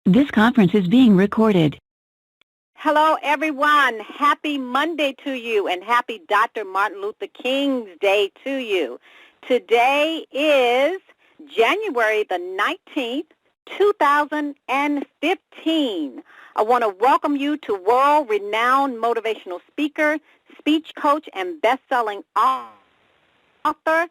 This conference is being recorded. Hello, everyone. Happy Monday to you, and happy Dr. Martin Luther King's Day to you. Today is January the 19th, 2015. I want to welcome you to world-renowned motivational speaker, speech coach, and best-selling author,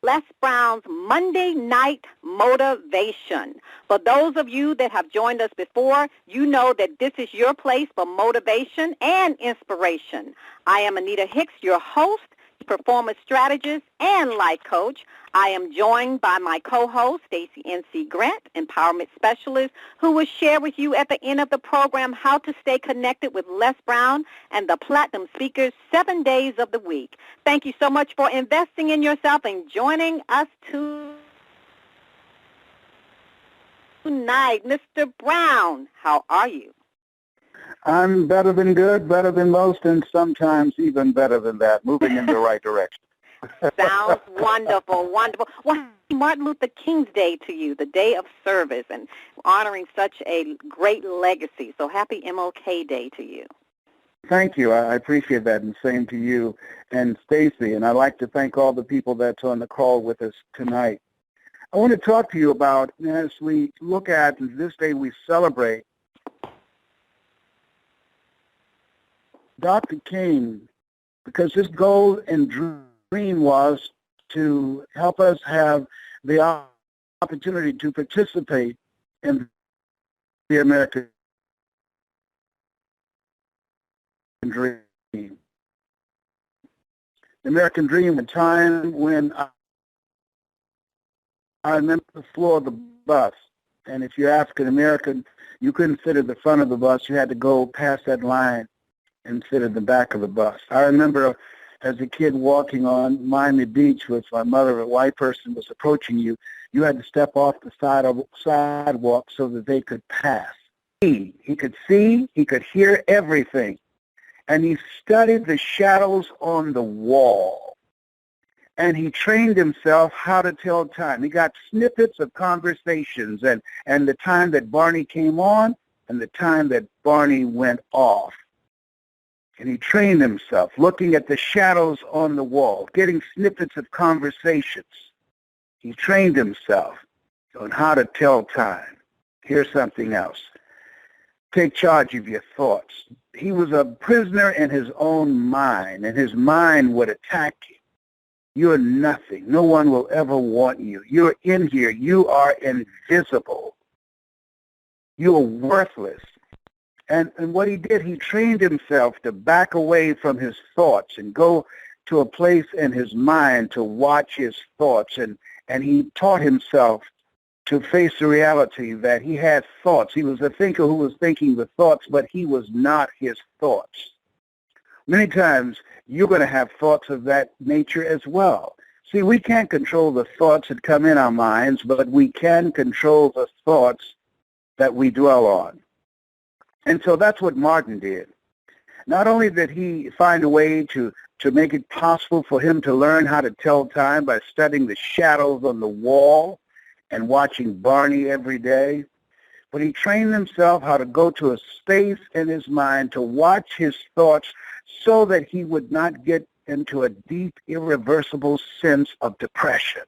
Lesbrown's Monday Night Motivation. For those of you that have joined us before, you know that this is your place for motivation and inspiration. I am Anita Hicks, your host, performance strategist, and life coach. I am joined by my co-host, Stacey N.C. Grant, empowerment specialist, who will share with you at the end of the program how to stay connected with Les Brown and the Platinum Speakers 7 days of the week. Thank you so much for investing in yourself and joining us tonight. Mr. Brown, how are you? I'm better than good, better than most, and sometimes even better than that, moving in the right direction. Sounds wonderful, wonderful. Well, happy Martin Luther King's Day to you, the day of service, and honoring such a great legacy. So happy MLK Day to you. Thank you. I appreciate that, and same to you and Stacey. And I'd like to thank all the people that's on the call with us tonight. I want to talk to you about, as we look at this day we celebrate, Dr. King, because his goal and dream was to help us have the opportunity to participate in the American dream. The American dream, a time when I remember the floor of the bus, and if you're African American, you couldn't sit at the front of the bus. You had to go past that line and sit at the back of the bus. I remember as a kid walking on Miami Beach with my mother, a white person was approaching you. You had to step off the sidewalk so that they could pass. He could see, he could hear everything. And he studied the shadows on the wall. And he trained himself how to tell time. He got snippets of conversations and the time that Barney came on and the time that Barney went off. And he trained himself, looking at the shadows on the wall, getting snippets of conversations. He trained himself on how to tell time. Here's something else. Take charge of your thoughts. He was a prisoner in his own mind, and his mind would attack you. You're nothing. No one will ever want you. You're in here. You are invisible. You are worthless. And what he did, he trained himself to back away from his thoughts and go to a place in his mind to watch his thoughts. And he taught himself to face the reality that he had thoughts. He was a thinker who was thinking the thoughts, but he was not his thoughts. Many times, you're going to have thoughts of that nature as well. See, we can't control the thoughts that come in our minds, but we can control the thoughts that we dwell on. And so that's what Martin did. Not only did he find a way to make it possible for him to learn how to tell time by studying the shadows on the wall and watching Barney every day, but he trained himself how to go to a space in his mind to watch his thoughts so that he would not get into a deep, irreversible sense of depression.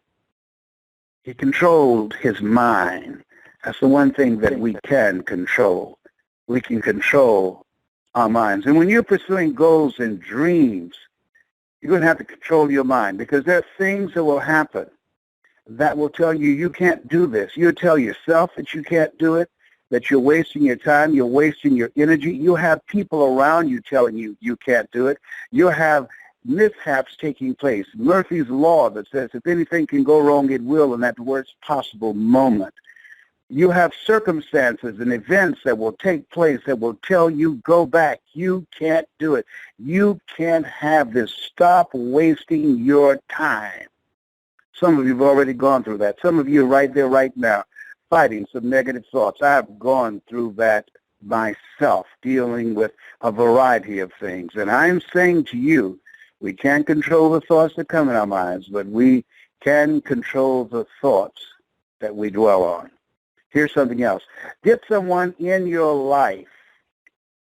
He controlled his mind. That's the one thing that we can control. We can control our minds. And when you're pursuing goals and dreams, you're going to have to control your mind, because there are things that will happen that will tell you you can't do this. You'll tell yourself that you can't do it, that you're wasting your time, you're wasting your energy. You'll have people around you telling you you can't do it. You'll have mishaps taking place. Murphy's Law that says if anything can go wrong, it will, and at the worst possible moment. You have circumstances and events that will take place that will tell you, go back. You can't do it. You can't have this. Stop wasting your time. Some of you have already gone through that. Some of you are right there right now fighting some negative thoughts. I've gone through that myself, dealing with a variety of things. And I'm saying to you, we can't control the thoughts that come in our minds, but we can control the thoughts that we dwell on. Here's something else. Get someone in your life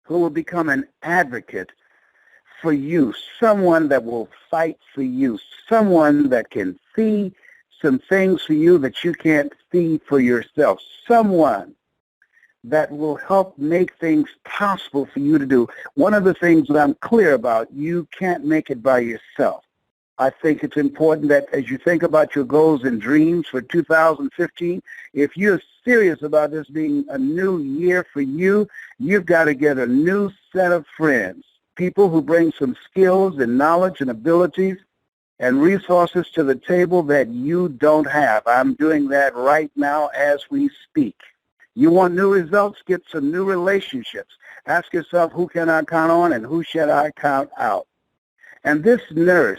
who will become an advocate for you, someone that will fight for you, someone that can see some things for you that you can't see for yourself, someone that will help make things possible for you to do. One of the things that I'm clear about, you can't make it by yourself. I think it's important that as you think about your goals and dreams for 2015, if you're serious about this being a new year for you, you've got to get a new set of friends, people who bring some skills and knowledge and abilities and resources to the table that you don't have. I'm doing that right now as we speak. You want new results? Get some new relationships. Ask yourself, who can I count on and who should I count out? And this nurse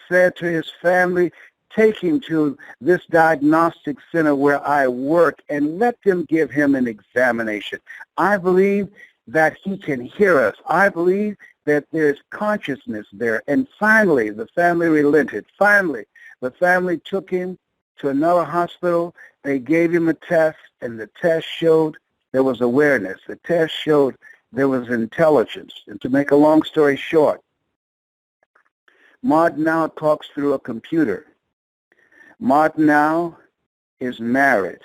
said to his family, take him to this diagnostic center where I work and let them give him an examination. I believe that he can hear us. I believe that there's consciousness there. And finally, the family relented. Finally, the family took him to another hospital. They gave him a test, and the test showed there was awareness. The test showed there was intelligence. And to make a long story short, Martin now talks through a computer. Martin now is married.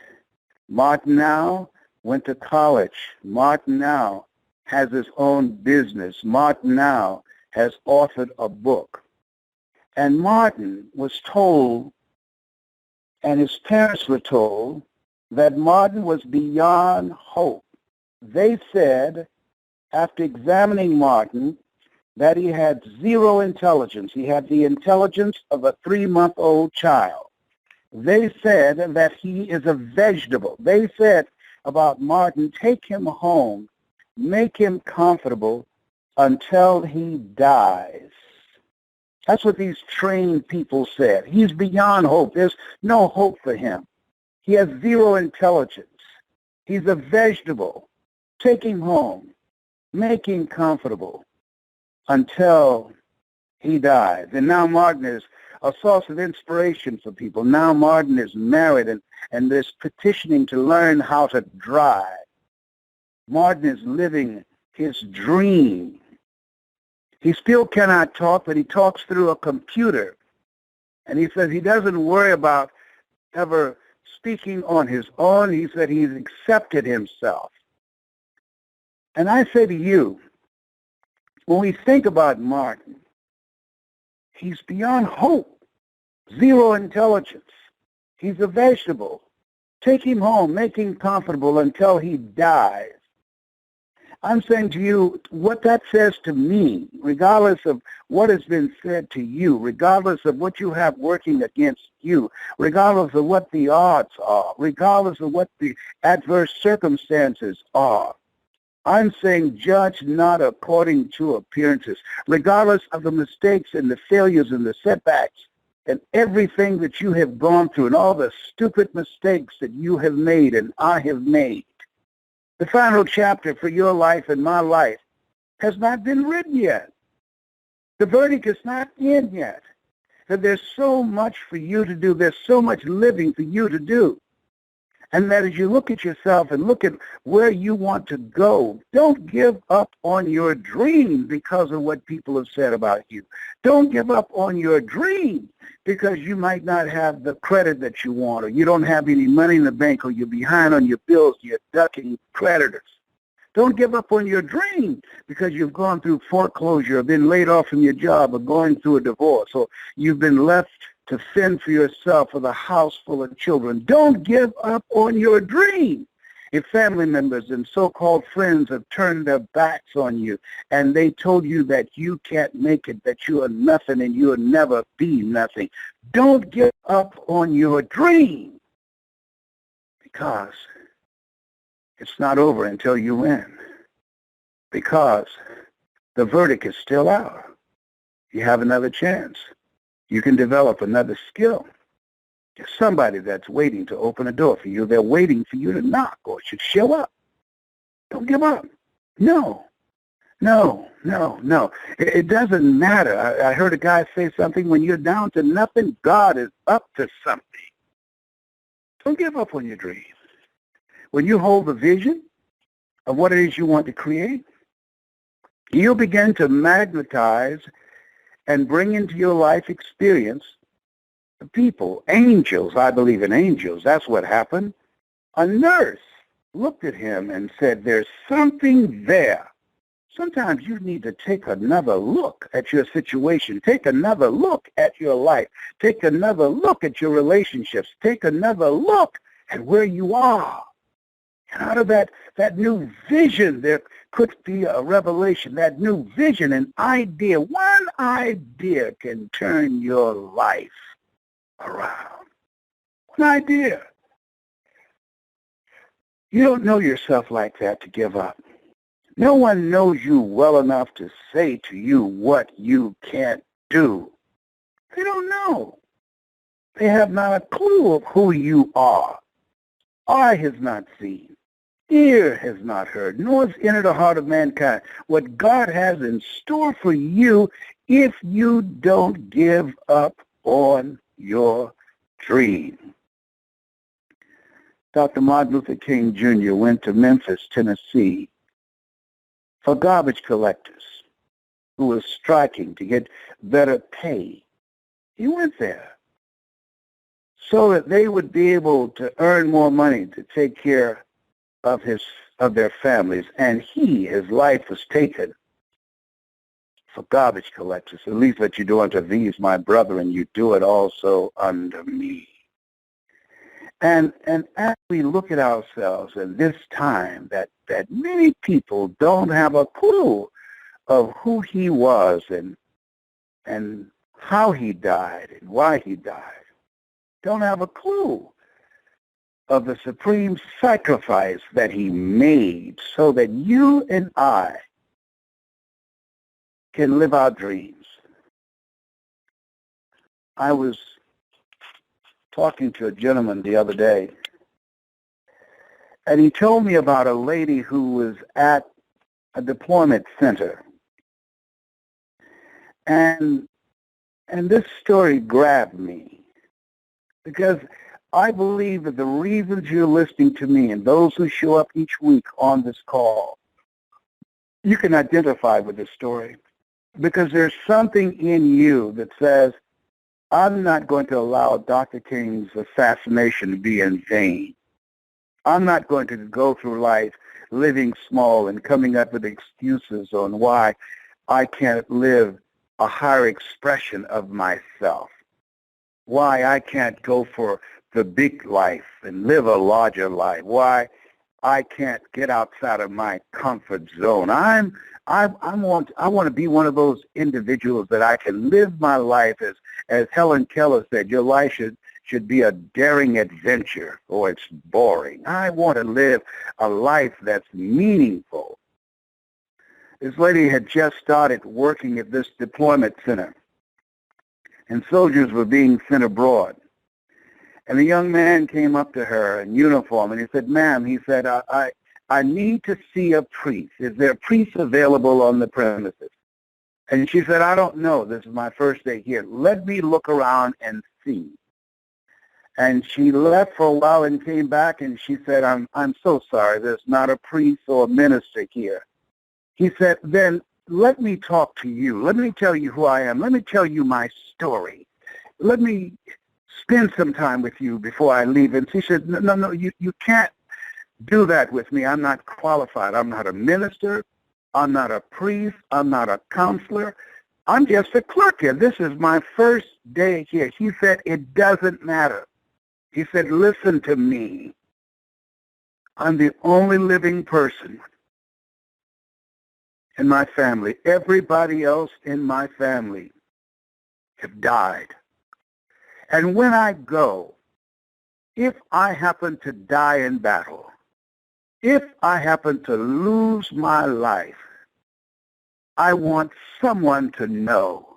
Martin now went to college. Martin now has his own business. Martin now has authored a book. And Martin was told, and his parents were told, that Martin was beyond hope. They said, after examining Martin, that he had zero intelligence. He had the intelligence of a 3-month-old child. They said that he is a vegetable. They said about Martin, take him home, make him comfortable until he dies. That's what these trained people said. He's beyond hope. There's no hope for him. He has zero intelligence. He's a vegetable. Take him home, make him comfortable until he dies. And now Martin is a source of inspiration for people. Now Martin is married and there's petitioning to learn how to drive. Martin is living his dream. He still cannot talk, but he talks through a computer. And he says he doesn't worry about ever speaking on his own. He said he's accepted himself. And I say to you, when we think about Martin, he's beyond hope, zero intelligence. He's a vegetable. Take him home, make him comfortable until he dies. I'm saying to you, what that says to me, regardless of what has been said to you, regardless of what you have working against you, regardless of what the odds are, regardless of what the adverse circumstances are, I'm saying judge not according to appearances, regardless of the mistakes and the failures and the setbacks and everything that you have gone through and all the stupid mistakes that you have made and I have made. The final chapter for your life and my life has not been written yet. The verdict is not in yet. That there's so much for you to do. There's so much living for you to do. And that as you look at yourself and look at where you want to go, don't give up on your dream because of what people have said about you. Don't give up on your dream because you might not have the credit that you want, or you don't have any money in the bank, or you're behind on your bills, you're ducking creditors. Don't give up on your dream because you've gone through foreclosure, or been laid off from your job, or going through a divorce, or you've been left to fend for yourself with a house full of children. Don't give up on your dream. If family members and so-called friends have turned their backs on you and they told you that you can't make it, that you are nothing and you'll never be nothing, don't give up on your dream because it's not over until you win, because the verdict is still out. You have another chance. You can develop another skill. There's somebody that's waiting to open a door for you. They're waiting for you to knock or should show up. Don't give up. No. It doesn't matter. I heard a guy say something, when you're down to nothing, God is up to something. Don't give up on your dream. when you hold the vision of what it is you want to create, you'll begin to magnetize and bring into your life experience the people, angels. I believe in angels. That's what happened. A nurse looked at him and said, there's something there. Sometimes you need to take another look at your situation. Take another look at your life. Take another look at your relationships. Take another look at where you are. And out of that new vision, there could be a revelation. That new vision, an idea. One idea can turn your life around. One idea. You don't know yourself like that to give up. No one knows you well enough to say to you what you can't do. They don't know. They have not a clue of who you are. Eye has not seen. Ear has not heard, nor has entered the heart of mankind what God has in store for you if you don't give up on your dream. Dr. Martin Luther King Jr. went to Memphis, Tennessee, for garbage collectors who were striking to get better pay. He went there so that they would be able to earn more money to take care of their families. And his life was taken for garbage collectors. At least what you do unto these, my brethren, you do it also unto me. And as we look at ourselves in this time that many people don't have a clue of who he was and how he died and why he died, don't have a clue of the supreme sacrifice that he made so that you and I can live our dreams. I was talking to a gentleman the other day, and he told me about a lady who was at a deployment center. And this story grabbed me because I believe that the reasons you're listening to me and those who show up each week on this call, you can identify with this story because there's something in you that says, I'm not going to allow Dr. King's assassination to be in vain. I'm not going to go through life living small and coming up with excuses on why I can't live a higher expression of myself, why I can't go for the big life and live a larger life, why I can't get outside of my comfort zone. I want to be one of those individuals that I can live my life as Helen Keller said, your life should be a daring adventure or it's boring. I want to live a life that's meaningful. This lady had just started working at this deployment center, and soldiers were being sent abroad. And a young man came up to her in uniform, and he said, ma'am, he said, I need to see a priest. Is there a priest available on the premises? And she said, I don't know. This is my first day here. Let me look around and see. And she left for a while and came back, and she said, I'm so sorry. There's not a priest or a minister here. He said, then let me talk to you. Let me tell you who I am. Let me tell you my story. Let me spend some time with you before I leave. And she said, no, you can't do that with me. I'm not qualified. I'm not a minister. I'm not a priest. I'm not a counselor. I'm just a clerk here. This is my first day here. He said, it doesn't matter. He said, listen to me. I'm the only living person in my family. Everybody else in my family have died. And when I go, if I happen to die in battle, if I happen to lose my life, I want someone to know.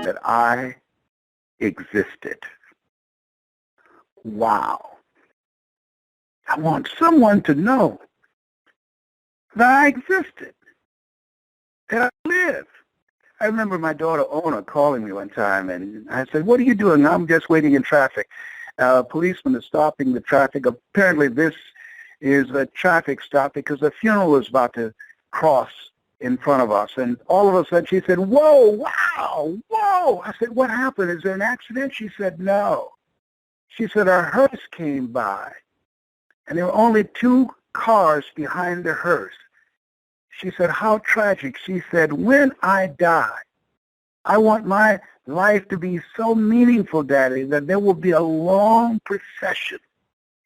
that I existed. Wow. I want someone to know that I existed, that I live. I remember my daughter Ona calling me one time, and I said, "What are you doing?" "I'm just waiting in traffic. A policeman is stopping the traffic. Apparently this is a traffic stop because a funeral is about to cross in front of us." And all of a sudden she said, "Whoa, wow, whoa." I said, "What happened? Is there an accident?" She said, "No." She said, "Our hearse came by, and there were only 2 cars behind the hearse." She said, "How tragic." She said, "When I die, I want my life to be so meaningful, Daddy, that there will be a long procession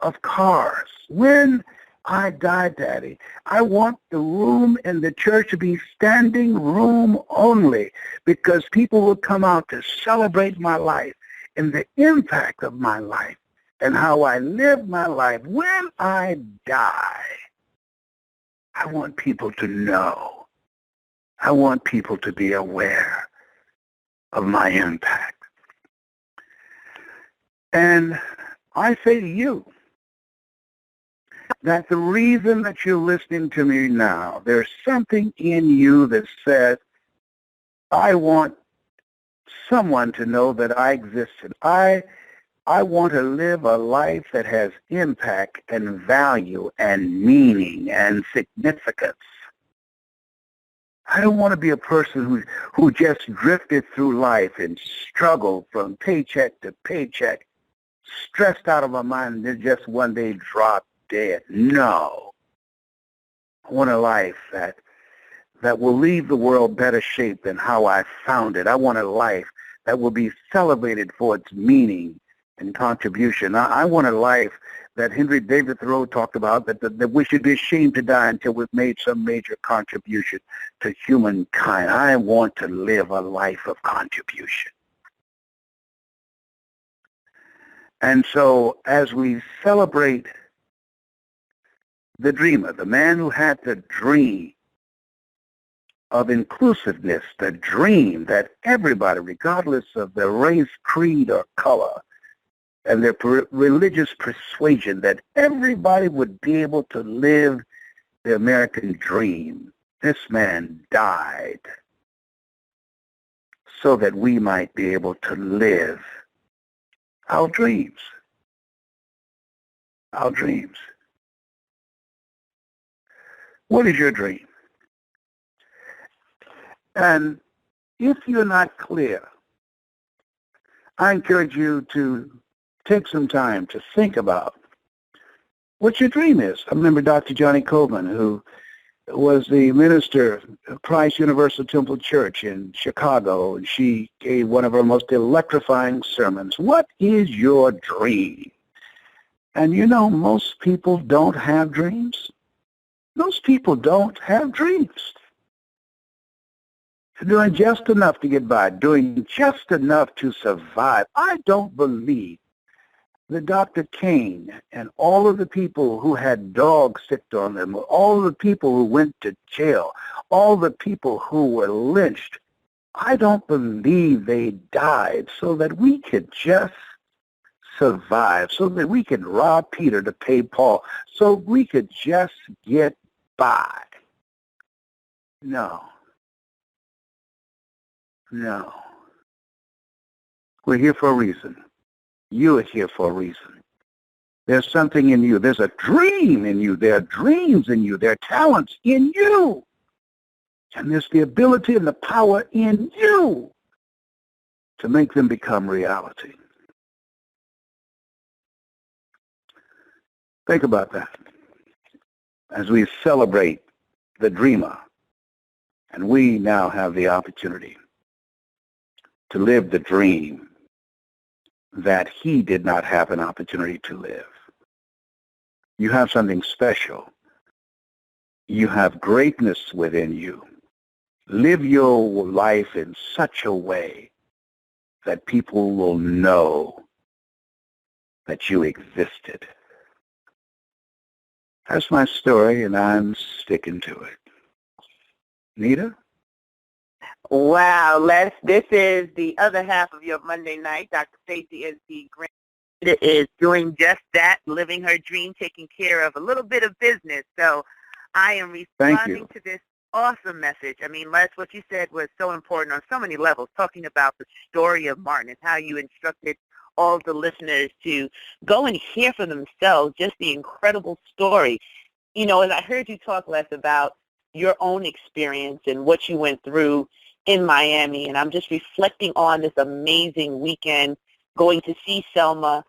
of cars. When I die, Daddy, I want the room in the church to be standing room only, because people will come out to celebrate my life and the impact of my life and how I live my life. When I die, I want people to know. I want people to be aware of my impact." And I say to you that the reason that you're listening to me now, there's something in you that says, "I want someone to know that I existed. I want to live a life that has impact and value and meaning and significance. I don't want to be a person who just drifted through life and struggled from paycheck to paycheck, stressed out of my mind, and then just one day dropped dead. No. I want a life that will leave the world better shape than how I found it. I want a life that will be celebrated for its meaning and contribution. I want a life that Henry David Thoreau talked about, that we should be ashamed to die until we've made some major contribution to humankind. I want to live a life of contribution." And so as we celebrate the dreamer, the man who had the dream of inclusiveness, the dream that everybody, regardless of their race, creed, or color, and their religious persuasion, that everybody would be able to live the American dream. This man died so that we might be able to live our dreams. Our dreams. What is your dream? And if you're not clear, I encourage you to take some time to think about what your dream is. I remember Dr. Johnny Coleman, who was the minister of Christ Universal Temple Church in Chicago, and she gave one of her most electrifying sermons. What is your dream? And you know, most people don't have dreams. Most people don't have dreams. They're doing just enough to get by, doing just enough to survive. I don't believe that Dr. King and all of the people who had dogs sicked on them, all of the people who went to jail, all the people who were lynched, I don't believe they died so that we could just survive, so that we could rob Peter to pay Paul, so we could just get by. No. No. We're here for a reason. You are here for a reason. There's something in you. There's a dream in you. There are dreams in you. There are talents in you. And there's the ability and the power in you to make them become reality. Think about that as we celebrate the dreamer. And we now have the opportunity to live the dream that he did not have an opportunity to live. You have something special. You have greatness within you. Live your life in such a way that people will know that you existed. That's my story, and I'm sticking to it. Nita? Wow, Les, this is the other half of your Monday night. Dr. Stacey N.C. Grant is doing just that, living her dream, taking care of a little bit of business. So I am responding to this awesome message. I mean, Les, what you said was so important on so many levels, talking about the story of Martin and how you instructed all the listeners to go and hear for themselves just the incredible story. You know, as I heard you talk, Les, about your own experience and what you went through in Miami, and I'm just reflecting on this amazing weekend, going to see Selma,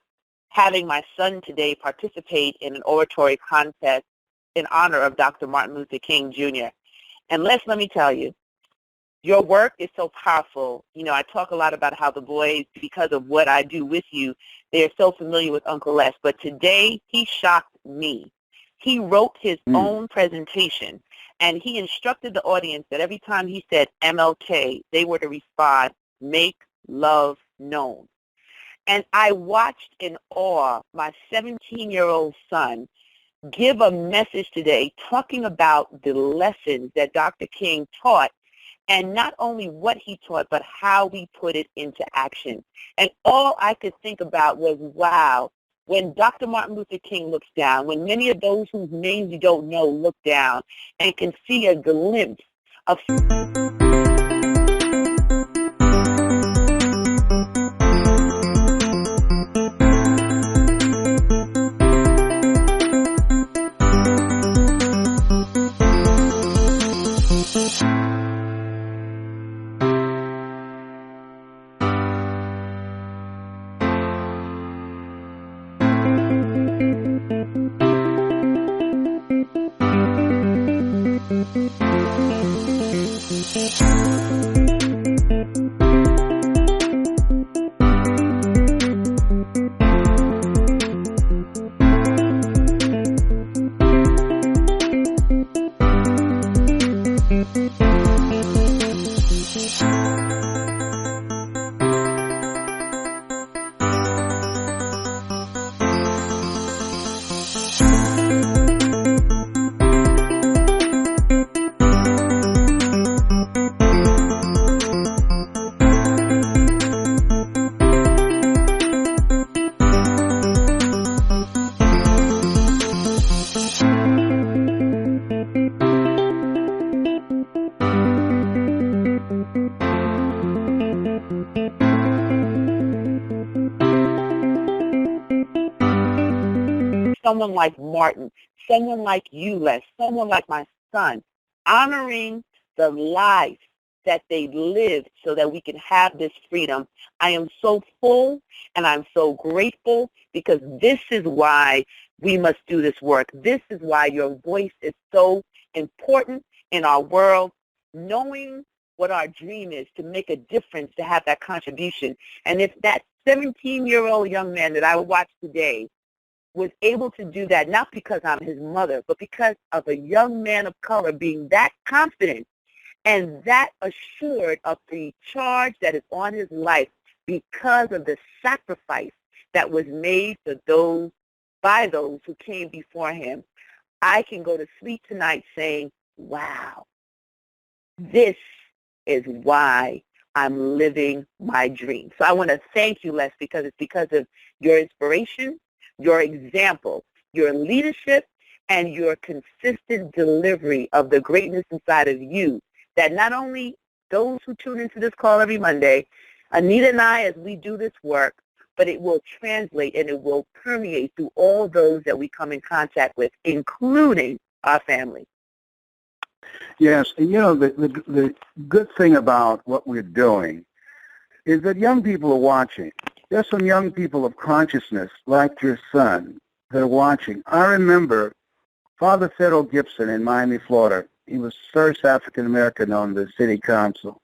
having my son today participate in an oratory contest in honor of Dr. Martin Luther King Jr. And Les, let me tell you, your work is so powerful. You know, I talk a lot about how the boys, because of what I do with you, they're so familiar with Uncle Les. But today, he shocked me. He wrote his own presentation, and he instructed the audience that every time he said MLK, they were to respond, make love known. And I watched in awe my 17-year-old son give a message today talking about the lessons that Dr. King taught, and not only what he taught, but how we put it into action. And all I could think about was, wow, when Dr. Martin Luther King looks down, when many of those whose names you don't know look down and can see a glimpse of someone like Martin, someone like you, Les, someone like my son, honoring the life that they lived so that we can have this freedom. I am so full and I'm so grateful, because this is why we must do this work. This is why your voice is so important in our world, knowing what our dream is, to make a difference, to have that contribution. And if that 17-year-old young man that I watched today was able to do that, not because I'm his mother, but because of a young man of color being that confident and that assured of the charge that is on his life because of the sacrifice that was made for those, by those who came before him, I can go to sleep tonight saying, wow, this is why I'm living my dream. So I want to thank you, Les, because it's because of your inspiration, your example, your leadership, and your consistent delivery of the greatness inside of you, that not only those who tune into this call every Monday, Anita and I, as we do this work, but it will translate and it will permeate through all those that we come in contact with, including our family. Yes, and you know, the good thing about what we're doing is that young people are watching. There's some young people of consciousness, like your son, that are watching. I remember Father Federal Gibson in Miami, Florida. He was first African-American on the city council.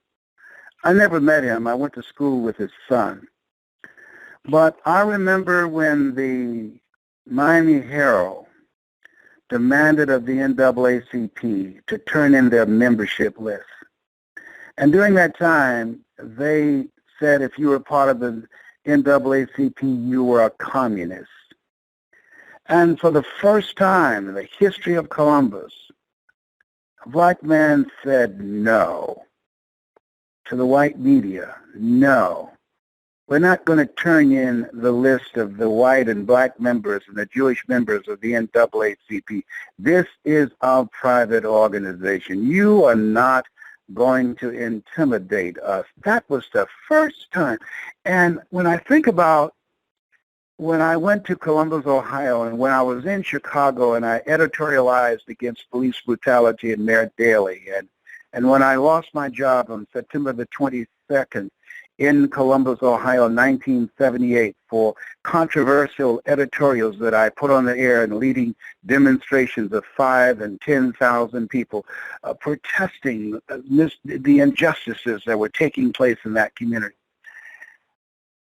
I never met him. I went to school with his son. But I remember when the Miami Herald demanded of the NAACP to turn in their membership list. And during that time, they said if you were part of the NAACP, you were a communist. And for the first time in the history of Columbus, a black man said no. to the white media, no. We're not going to turn in the list of the white and black members and the Jewish members of the NAACP. This is our private organization. You are not going to intimidate us. That was the first time. And when I think about when I went to Columbus, Ohio, and when I was in Chicago and I editorialized against police brutality in Mayor Daley, and when I lost my job on September the 22nd in Columbus, Ohio, 1978, for controversial editorials that I put on the air and leading demonstrations of 5,000 and 10,000 people protesting the injustices that were taking place in that community.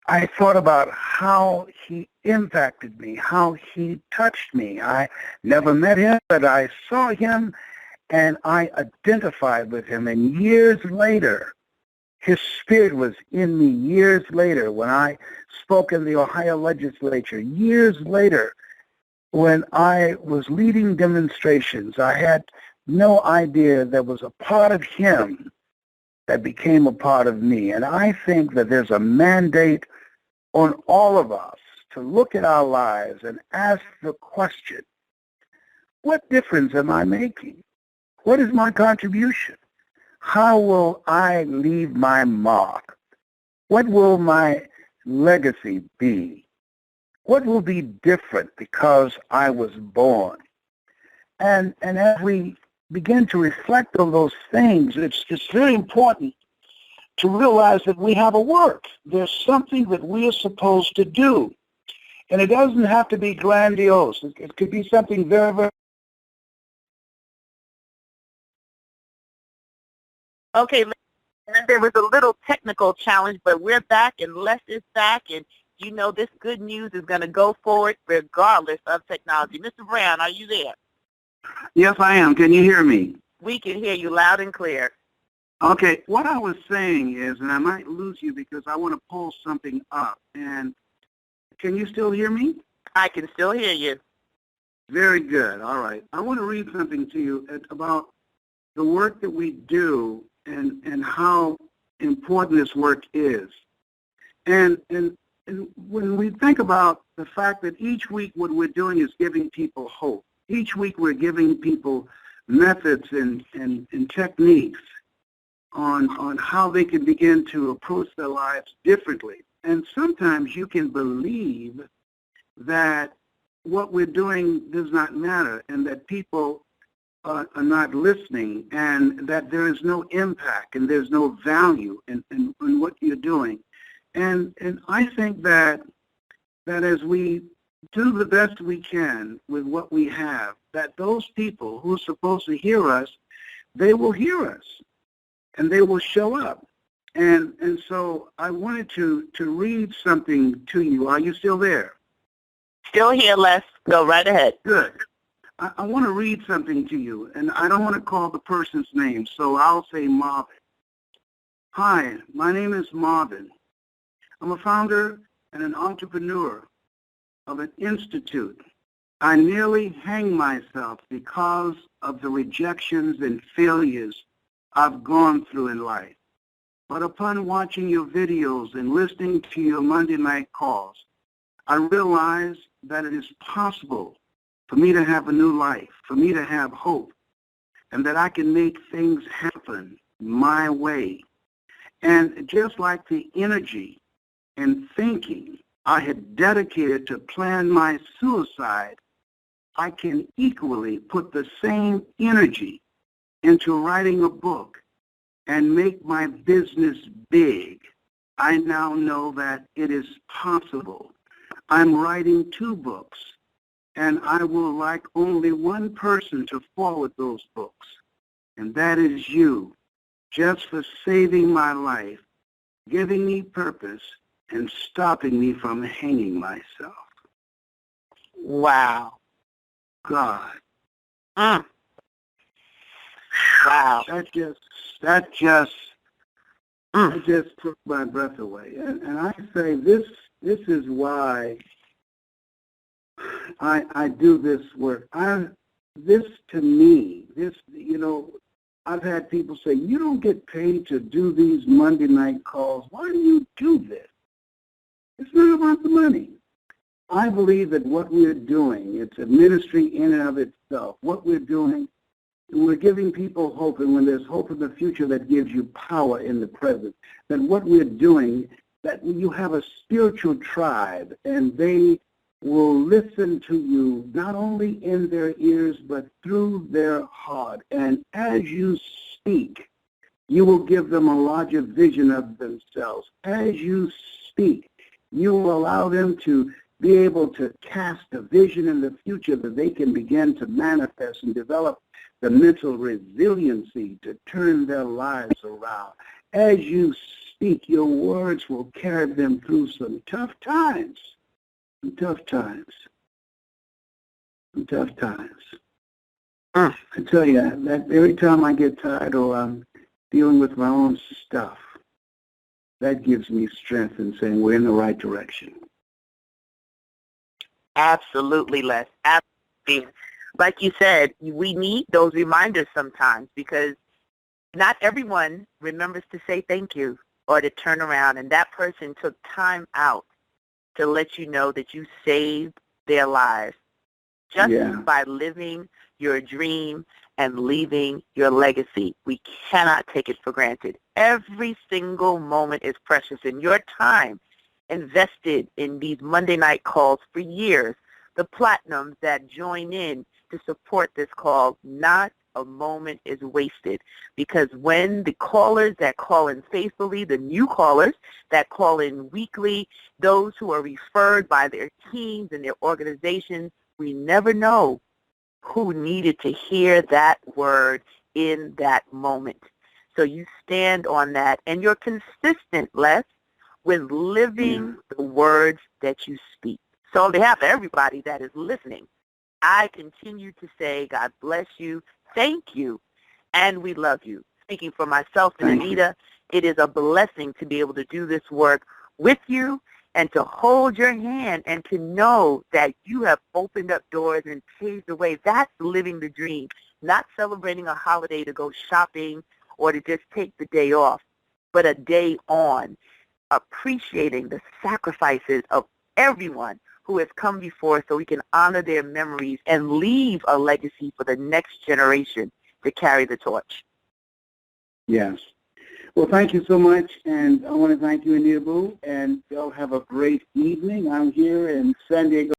I thought about how he impacted me, how he touched me. I never met him, but I saw him and I identified with him. And years later, his spirit was in me. Years later, when I spoke in the Ohio legislature, years later, when I was leading demonstrations, I had no idea there was a part of him that became a part of me. And I think that there's a mandate on all of us to look at our lives and ask the question, what difference am I making? What is my contribution? How will I leave my mark? What will my legacy be? What will be different because I was born? And as we begin to reflect on those things, it's very important to realize that we have a work. There's something that we are supposed to do. And it doesn't have to be grandiose. It could be something very, very... Okay, there was a little technical challenge, but we're back, and Les is back, and you know this good news is going to go forward regardless of technology. Mr. Brown, are you there? Yes, I am. Can you hear me? We can hear you loud and clear. Okay, what I was saying is, and I might lose you because I want to pull something up, and can you still hear me? I can still hear you. Very good. All right. I want to read something to you about the work that we do and how important this work is. And when we think about the fact that each week what we're doing is giving people hope. Each week we're giving people methods and techniques on how they can begin to approach their lives differently. And sometimes you can believe that what we're doing does not matter and that people are not listening and that there is no impact and there's no value in what you're doing. And I think that as we do the best we can with what we have, that those people who are supposed to hear us, they will hear us and they will show up. And so I wanted to read something to you. Are you still there? Still here, Les. Go right ahead. Good. I want to read something to you, and I don't want to call the person's name, so I'll say Marvin. Hi, my name is Marvin. I'm a founder and an entrepreneur of an institute. I nearly hang myself because of the rejections and failures I've gone through in life. But upon watching your videos and listening to your Monday night calls, I realized that it is possible for me to have a new life, for me to have hope, and that I can make things happen my way. And just like the energy and thinking I had dedicated to plan my suicide, I can equally put the same energy into writing a book and make my business big. I now know that it is possible. I'm writing 2 books, and I will like only one person to forward those books, and that is you, just for saving my life, giving me purpose, and stopping me from hanging myself. Wow. God. Wow. That just took my breath away. And I say this is why I do this work. This to me, I've had people say, you don't get paid to do these Monday night calls. Why do you do this? It's not about the money. I believe that what we're doing, it's a ministry in and of itself. What we're doing, we're giving people hope, and when there's hope in the future, that gives you power in the present. That what we're doing, that you have a spiritual tribe, and they will listen to you not only in their ears, but through their heart. And as you speak, you will give them a larger vision of themselves. As you speak, you will allow them to be able to cast a vision in the future that they can begin to manifest and develop the mental resiliency to turn their lives around. As you speak, your words will carry them through some tough times. Some tough times. Some tough times. I tell you, that every time I get tired or I'm dealing with my own stuff, that gives me strength in saying we're in the right direction. Absolutely, Les. Absolutely. Like you said, we need those reminders sometimes because not everyone remembers to say thank you or to turn around, and that person took time out to let you know that you saved their lives just by living your dream and leaving your legacy. We cannot take it for granted. Every single moment is precious, and your time invested in these Monday night calls for years, the platinums that join in to support this call, not a moment is wasted, because when the callers that call in faithfully, the new callers that call in weekly, those who are referred by their teams and their organizations, we never know who needed to hear that word in that moment. So you stand on that, and you're consistent, Les, with living the words that you speak. So on behalf of everybody that is listening, I continue to say, God bless you, thank you, and we love you. Speaking for myself and Anita, it is a blessing to be able to do this work with you and to hold your hand and to know that you have opened up doors and paved the way. That's living the dream, not celebrating a holiday to go shopping or to just take the day off, but a day on, appreciating the sacrifices of everyone who has come before so we can honor their memories and leave a legacy for the next generation to carry the torch. Yes. Well, thank you so much, and I want to thank you, Anita Boo, and y'all have a great evening. I'm here in San Diego.